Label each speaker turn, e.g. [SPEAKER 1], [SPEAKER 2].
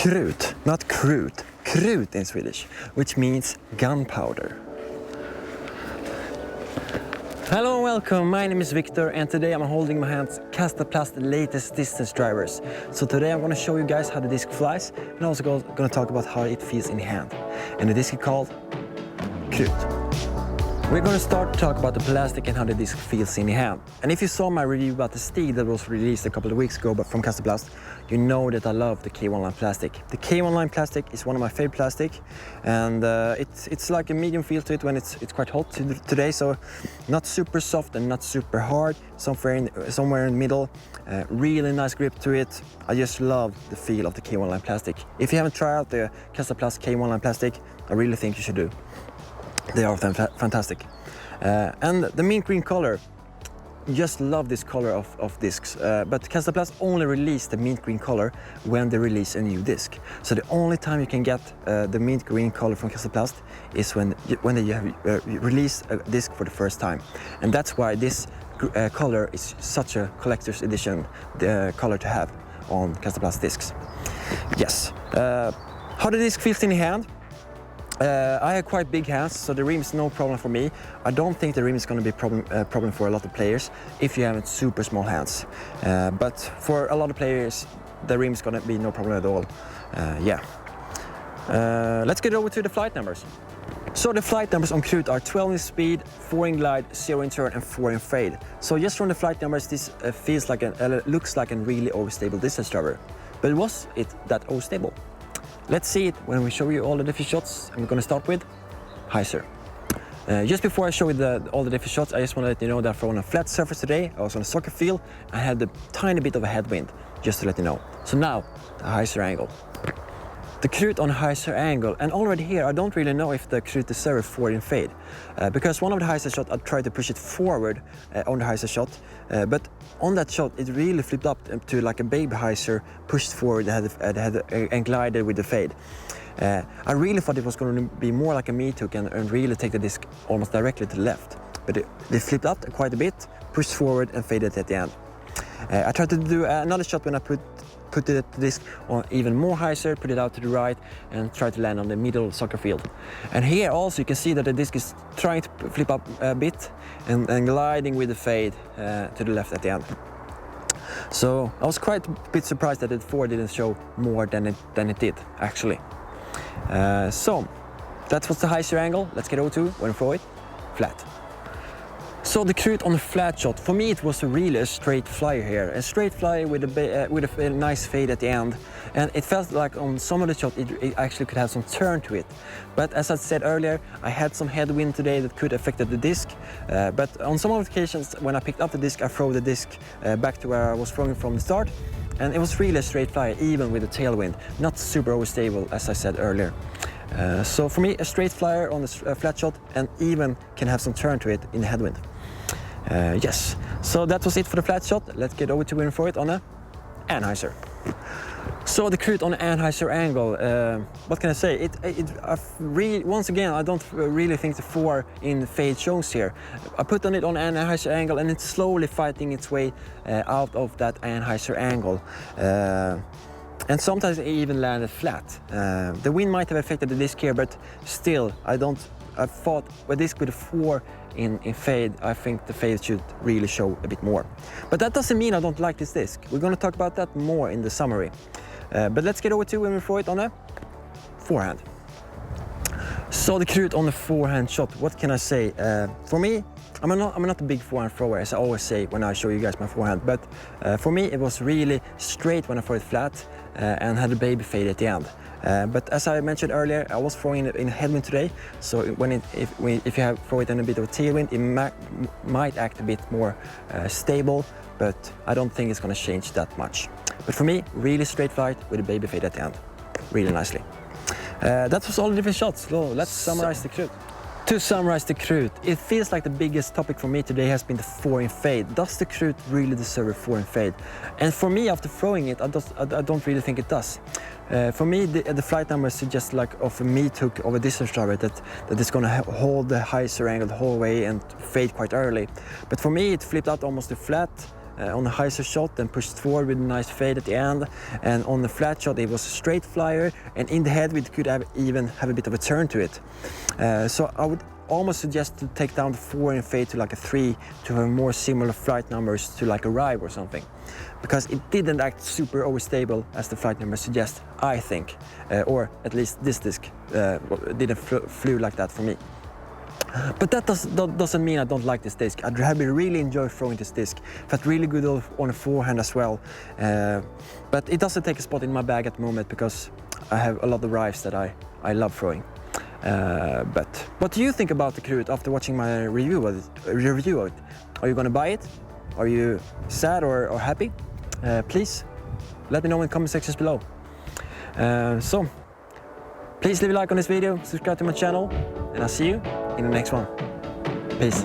[SPEAKER 1] Krut, not Krut, Krut in Swedish, which means gunpowder. Hello and welcome, my name is Victor and today I'm holding in my hands KASTAPLAST latest distance drivers. So today I'm going to show you guys how the disc flies and also going to talk about how it feels in hand. And the disc is called Krut. We're going to start to talk about the plastic and how the disc feels in the hand. And if you saw my review about the Steed that was released a couple of weeks ago from KASTAPLAST, you know that I love the K1 line plastic. The K1 line plastic is one of my favorite plastic, and it's like a medium feel to it when it's quite hot today, so not super soft and not super hard, somewhere in the middle. Really nice grip to it. I just love the feel of the K1 line plastic. If you haven't tried out the KASTAPLAST K1 line plastic, I really think you should do. They are fantastic. And the mint green color, just love this color of discs. But KASTAPLAST only released the mint green color when they release a new disc. So the only time you can get the mint green color from KASTAPLAST is when they have released a disc for the first time. And that's why this color is such a collector's edition color to have on KASTAPLAST discs. Yes. How the disc feels in the hand? I have quite big hands, so the rim is no problem for me. I don't think the rim is going to be a problem for a lot of players if you have super small hands. But for a lot of players, the rim is going to be no problem at all. Let's get over to the flight numbers. So the flight numbers on Krut are 12 in speed, 4 in glide, 0 in turn and 4 in fade. So just from the flight numbers, this feels like looks like a really overstable distance driver. But was it that overstable? Let's see it when we show you all the different shots. I'm going to start with hyzer. Just before I show you all the different shots, I just want to let you know that for on a flat surface today, I was on a soccer field. I had a tiny bit of a headwind, just to let you know. So now, the hyzer angle. The Krut on hyzer angle, and already here I don't really know if the Krut deserves 4 in fade. Because one of the hyzer shot I tried to push it forward on the hyzer shot, but on that shot it really flipped up to like a baby hyzer, pushed forward and glided with the fade. I really thought it was going to be more like a meat hook and really take the disc almost directly to the left. But they flipped up quite a bit, pushed forward and faded at the end. I tried to do another shot when I put the disc on even more hyzer, put it out to the right and try to land on the middle soccer field. And here also you can see that the disc is trying to flip up a bit and gliding with the fade to the left at the end. So I was quite a bit surprised that the 4 didn't show more than it did actually. So that was the hyzer angle. Let's get over to when for it flat. So the Krut on the flat shot, for me it was really a straight flyer here. A straight flyer with a nice fade at the end. And it felt like on some of the shot it actually could have some turn to it. But as I said earlier, I had some headwind today that could affect the disc. But on some of the occasions when I picked up the disc, I threw the disc back to where I was throwing from the start. And it was really a straight flyer, even with a tailwind. Not super overstable, as I said earlier. So for me, a straight flyer on the flat shot and even can have some turn to it in the headwind. Yes, so that was it for the flat shot. Let's get over to win for it on a anhyzer. So the Krut on the anhyzer angle, what can I say? Once again, I don't really think the 4 in fade shows here. I put on it on an anhyzer angle and it's slowly fighting its way out of that anhyzer angle. And sometimes it even landed flat. The wind might have affected the disc here, but still, I thought with disc with a 4 in fade, I think the fade should really show a bit more. But that doesn't mean I don't like this disc. We're going to talk about that more in the summary. But let's get over to when we throw it on a forehand. So the Krut on the forehand shot, what can I say? For me, I'm not a big forehand thrower, as I always say when I show you guys my forehand, but for me it was really straight when I threw it flat and had a baby fade at the end. But as I mentioned earlier, I was throwing it in headwind today, so if you throw it in a bit of a tailwind, it might act a bit more stable, but I don't think it's going to change that much. But for me, really straight flight with a baby fade at the end, really nicely. That was all the different shots, so let's summarize the Krut. To summarize the Krut, it feels like the biggest topic for me today has been the 4 in fade. Does the Krut really deserve a 4 in fade? And for me, after throwing it, I don't really think it does. For me, the flight numbers suggest like of a meat hook of a distance driver that it's going to hold the hyzer angle the whole way and fade quite early. But for me, it flipped out almost to flat on a heiser shot and pushed forward with a nice fade at the end. And on the flat shot it was a straight flyer, and in the head we could even have a bit of a turn to it. So I would almost suggest to take down the 4 and fade to like a 3 to have more similar flight numbers to like a Rive or something, because it didn't act super overstable as the flight numbers suggest, I think, or at least this disc didn't flew like that for me. But that doesn't mean I don't like this disc. I really enjoy throwing this disc. Felt really good on a forehand as well. But it doesn't take a spot in my bag at the moment because I have a lot of Rives that I love throwing. But what do you think about the Krut after watching my review of it? Are you gonna buy it? Are you sad or happy? Please let me know in the comment sections below. So please leave a like on this video, subscribe to my channel, and I'll see you in the next one. Peace.